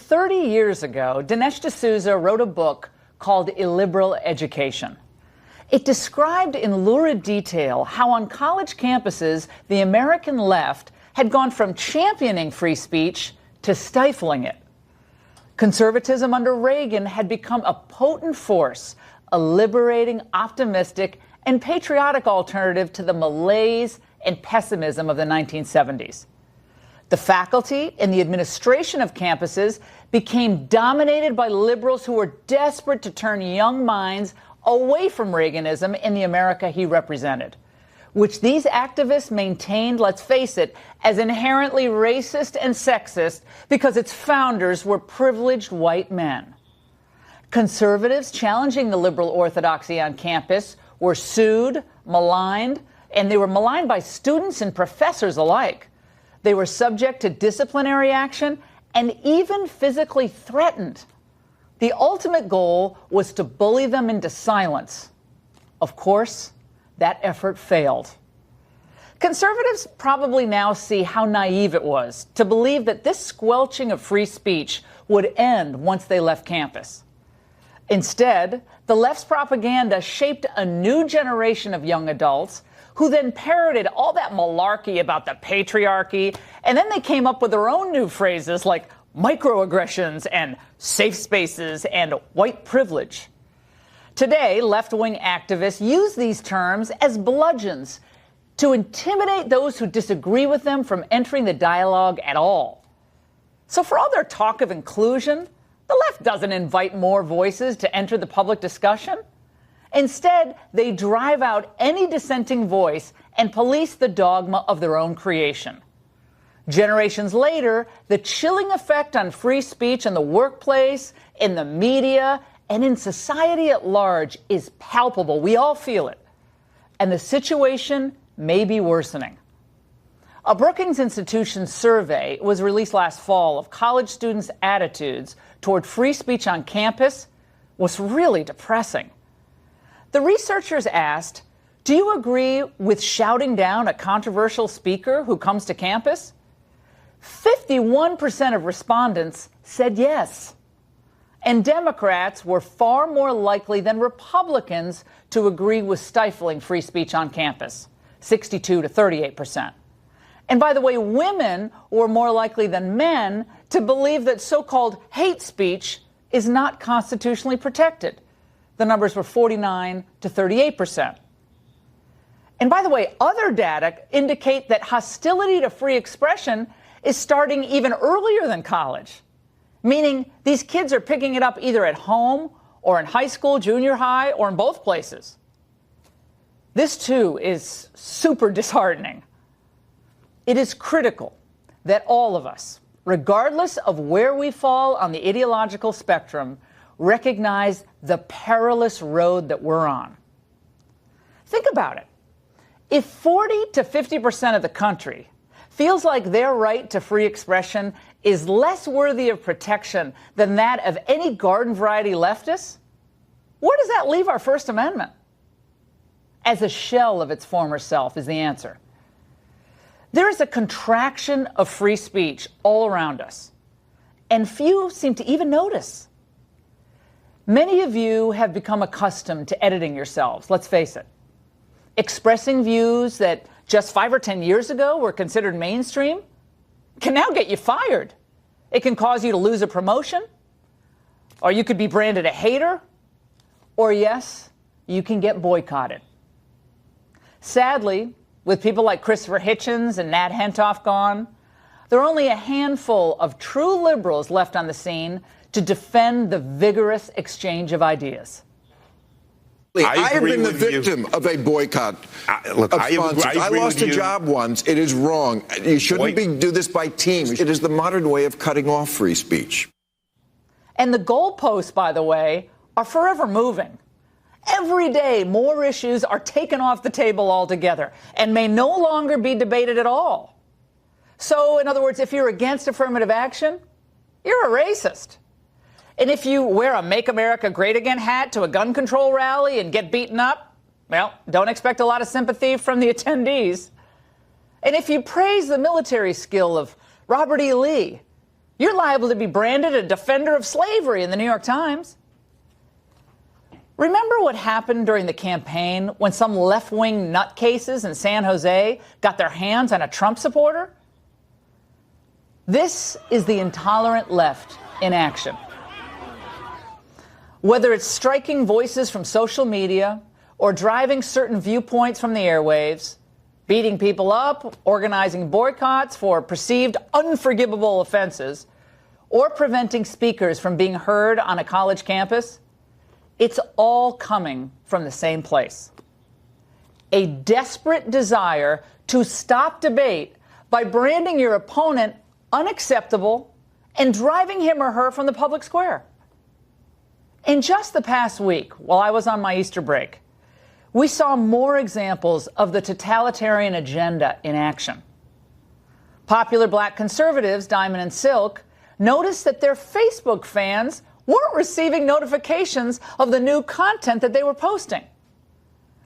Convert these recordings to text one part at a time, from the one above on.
30 years ago, Dinesh D'Souza wrote a book called Illiberal Education. It described in lurid detail how on college campuses the American left had gone from championing free speech to stifling it. Conservatism under Reagan had become a potent force, a liberating, optimistic, and patriotic alternative to the malaise and pessimism of the 1970s. The faculty and the administration of campuses became dominated by liberals who were desperate to turn young minds away from Reaganism and the America he represented, which these activists maintained, let's face it, as inherently racist and sexist because its founders were privileged white men. Conservatives challenging the liberal orthodoxy on campus were sued, maligned, and they were maligned by students and professors alike. They were subject to disciplinary action and even physically threatened. The ultimate goal was to bully them into silence. Of course, that effort failed. Conservatives probably now see how naive it was to believe that this squelching of free speech would end once they left campus. Instead, the left's propaganda shaped a new generation of young adults who then parroted all that malarkey about the patriarchy, and then they came up with their own new phrases like microaggressions and safe spaces and white privilege. Today, left-wing activists use these terms as bludgeons to intimidate those who disagree with them from entering the dialogue at all. So for all their talk of inclusion, the left doesn't invite more voices to enter the public discussion. Instead, they drive out any dissenting voice and police the dogma of their own creation. Generations later, the chilling effect on free speech in the workplace, in the media, and in society at large is palpable. We all feel it. And the situation may be worsening. A Brookings Institution survey was released last fall of college students' attitudes toward free speech on campus was really depressing. The researchers asked, do you agree with shouting down a controversial speaker who comes to campus? 51% of respondents said yes. And Democrats were far more likely than Republicans to agree with stifling free speech on campus, 62 to 38%. And by the way, women were more likely than men to believe that so-called hate speech is not constitutionally protected. The numbers were 49 to 38%. And by the way, other data indicate that hostility to free expression is starting even earlier than college, meaning these kids are picking it up either at home or in high school, junior high, or in both places. This, too, is super disheartening. It is critical that all of us, regardless of where we fall on the ideological spectrum, recognize the perilous road that we're on. Think about it. If 40 to 50% of the country feels like their right to free expression is less worthy of protection than that of any garden variety leftist, where does that leave our First Amendment? As a shell of its former self is the answer. There is a contraction of free speech all around us, and few seem to even notice. Many of you have become accustomed to editing yourselves, let's face it. Expressing views that just 5 or 10 years ago were considered mainstream can now get you fired. It can cause you to lose a promotion, or you could be branded a hater, or yes, you can get boycotted. Sadly, with people like Christopher Hitchens and Nat Hentoff gone, there are only a handful of true liberals left on the scene to defend the vigorous exchange of ideas. I have been the victim of a boycott of sponsors. I lost a job once. It is wrong. You shouldn't do this by teams. It is the modern way of cutting off free speech. And the goalposts, by the way, are forever moving. Every day, more issues are taken off the table altogether and may no longer be debated at all. So, in other words, if you're against affirmative action, you're a racist. And if you wear a Make America Great Again hat to a gun control rally and get beaten up, well, don't expect a lot of sympathy from the attendees. And if you praise the military skill of Robert E. Lee, You're liable to be branded a defender of slavery in the New York Times. Remember what happened during the campaign when some left-wing nutcases in San Jose got their hands on a Trump supporter? This is the intolerant left in action. Whether it's striking voices from social media or driving certain viewpoints from the airwaves, beating people up, organizing boycotts for perceived unforgivable offenses, or preventing speakers from being heard on a college campus, it's all coming from the same place. A desperate desire to stop debate by branding your opponent unacceptable and driving him or her from the public square. In just the past week, while I was on my Easter break, we saw more examples of the totalitarian agenda in action. Popular black conservatives, Diamond and Silk, noticed that their Facebook fans weren't receiving notifications of the new content that they were posting.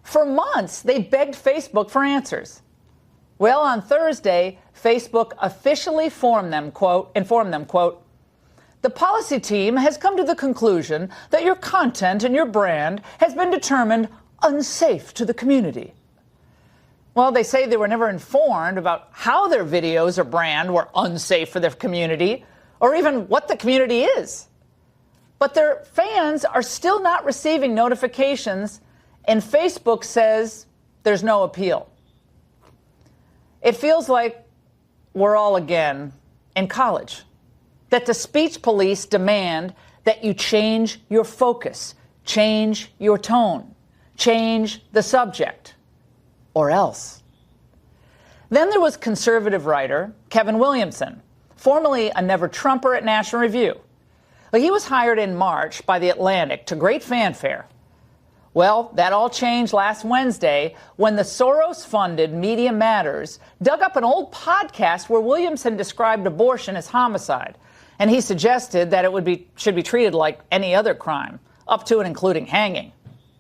For months, they begged Facebook for answers. Well, on Thursday, Facebook officially informed them, quote, "The policy team has come to the conclusion that your content and your brand has been determined unsafe to the community." Well, they say they were never informed about how their videos or brand were unsafe for their community, or even what the community is. But their fans are still not receiving notifications, and Facebook says there's no appeal. It feels like we're all again in college, that the speech police demand that you change your focus, change your tone, change the subject, or else. Then there was conservative writer Kevin Williamson, formerly a never-Trumper at National Review. He was hired in March by The Atlantic to great fanfare. Well, that all changed last Wednesday when the Soros-funded Media Matters dug up an old podcast where Williamson described abortion as homicide, and he suggested that it should be treated like any other crime, up to and including hanging.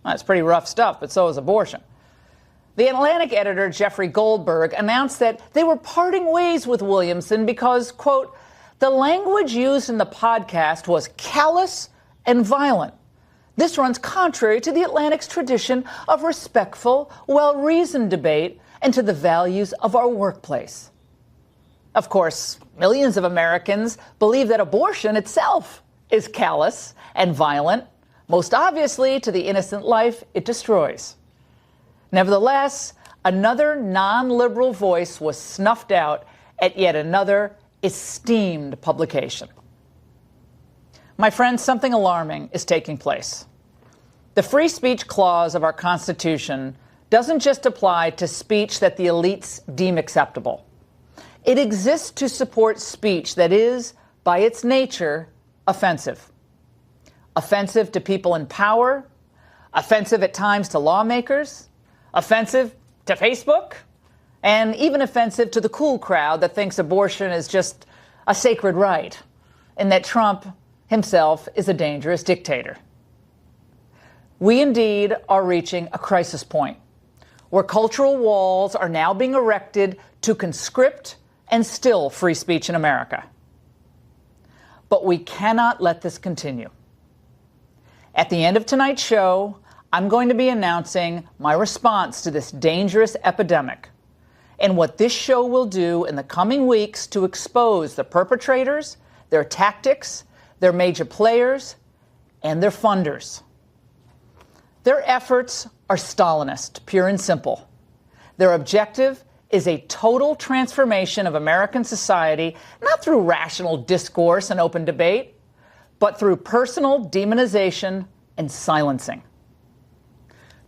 That's pretty rough stuff, but so is abortion. The Atlantic editor, Jeffrey Goldberg, announced that they were parting ways with Williamson because, quote, "The language used in the podcast was callous and violent. This runs contrary to the Atlantic's tradition of respectful, well-reasoned debate and to the values of our workplace." Of course, millions of Americans believe that abortion itself is callous and violent, most obviously to the innocent life it destroys. Nevertheless, another non-liberal voice was snuffed out at yet another esteemed publication. My friends, something alarming is taking place. The free speech clause of our Constitution doesn't just apply to speech that the elites deem acceptable. It exists to support speech that is, by its nature, offensive. Offensive to people in power, offensive at times to lawmakers, offensive to Facebook, and even offensive to the cool crowd that thinks abortion is just a sacred right, and that Trump himself is a dangerous dictator. We indeed are reaching a crisis point where cultural walls are now being erected to conscript and still free speech in America. But we cannot let this continue. At the end of tonight's show, I'm going to be announcing my response to this dangerous epidemic and what this show will do in the coming weeks to expose the perpetrators, their tactics, their major players, and their funders. Their efforts are Stalinist, pure and simple. Their objective is a total transformation of American society, not through rational discourse and open debate, but through personal demonization and silencing.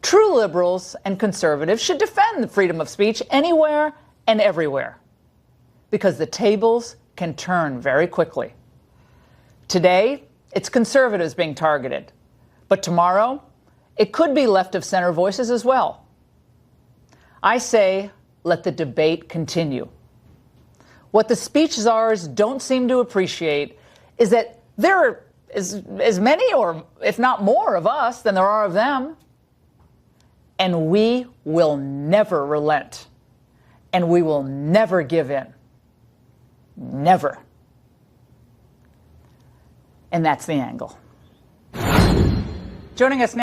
True liberals and conservatives should defend the freedom of speech anywhere and everywhere, because the tables can turn very quickly. Today, it's conservatives being targeted, but tomorrow, it could be left-of-center voices as well. I say, let the debate continue. What the speech czars don't seem to appreciate is that there are as many, or if not more, of us than there are of them. And we will never relent. And we will never give in. Never. And that's the angle. Joining us now.